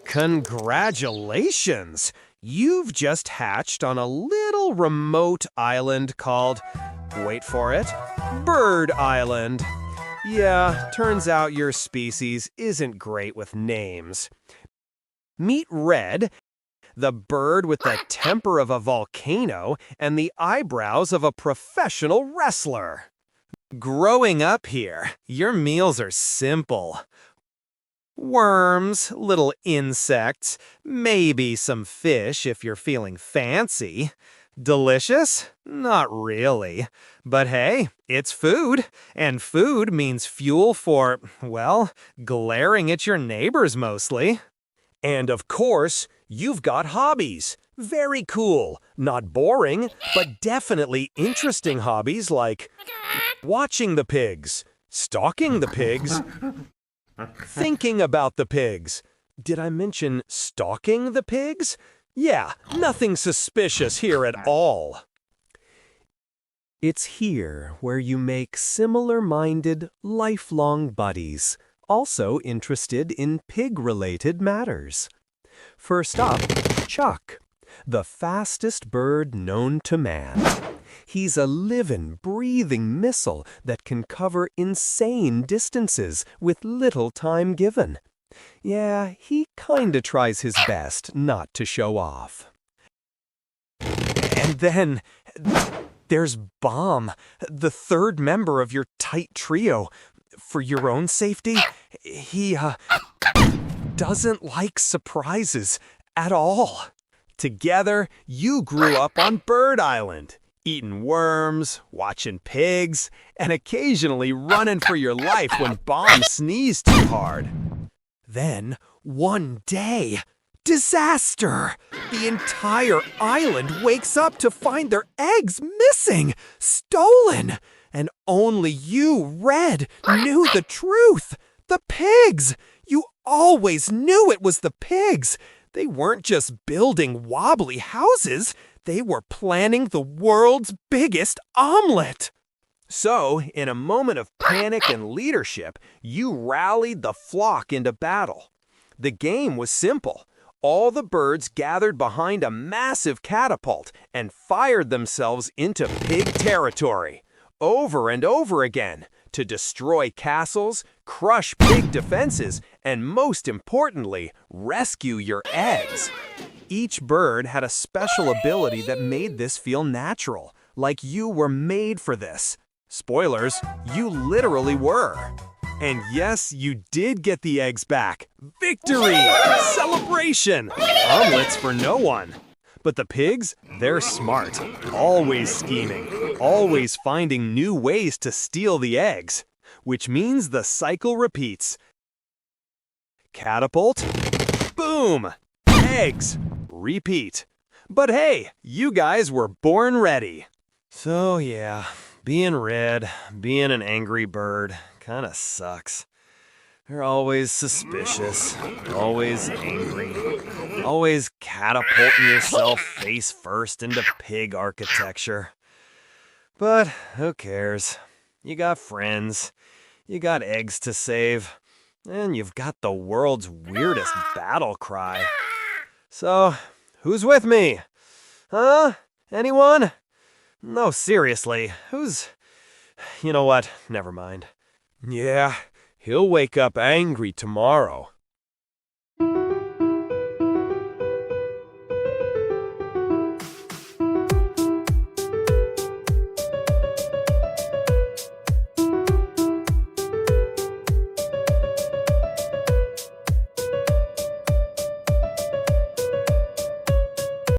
Congratulations! You've just hatched on a little remote island called, wait for it, Bird Island. Yeah, turns out your species isn't great with names. Meet Red, the bird with the temper of a volcano and the eyebrows of a professional wrestler. Growing up here, your meals are simple. Worms, little insects, maybe some fish if you're feeling fancy. Delicious? Not really. But hey, it's food, and food means fuel for, well, glaring at your neighbors mostly. And of course, you've got hobbies. Very cool. Not boring, but definitely interesting hobbies like watching the pigs, stalking the pigs, thinking about the pigs. Did I mention stalking the pigs? Yeah, nothing suspicious here at all. It's here where you make similar-minded, lifelong buddies, also interested in pig-related matters. First up, Chuck, the fastest bird known to man. He's a living, breathing missile that can cover insane distances with little time given. Yeah, he kinda tries his best not to show off. And then there's Bomb, the third member of your tight trio. For your own safety, he doesn't like surprises at all. Together, you grew up on Bird Island, eating worms, watching pigs, and occasionally running for your life when Bomb sneezed too hard. Then, one day, disaster! The entire island wakes up to find their eggs missing, stolen! And only you, Red, knew the truth. The pigs! You always knew it was the pigs. They weren't just building wobbly houses. They were planning the world's biggest omelet. So, in a moment of panic and leadership, you rallied the flock into battle. The game was simple. All the birds gathered behind a massive catapult and fired themselves into pig territory, over and over again, to destroy castles, crush pig defenses, and most importantly, rescue your eggs. Each bird had a special ability that made this feel natural, like you were made for this. Spoilers, you literally were. And yes, you did get the eggs back. Victory! Celebration! Omelets for no one. But the pigs, they're smart, always scheming, always finding new ways to steal the eggs, which means the cycle repeats. Catapult, boom, eggs, repeat. But hey, you guys were born ready. So yeah, being Red, being an angry bird, kinda sucks. They're always suspicious, always angry, always catapulting yourself face first into pig architecture. But who cares? You got friends, you got eggs to save, and you've got the world's weirdest battle cry. So, who's with me? Huh? Anyone? No, seriously, who's... You know what? Never mind. Yeah. He'll wake up angry tomorrow.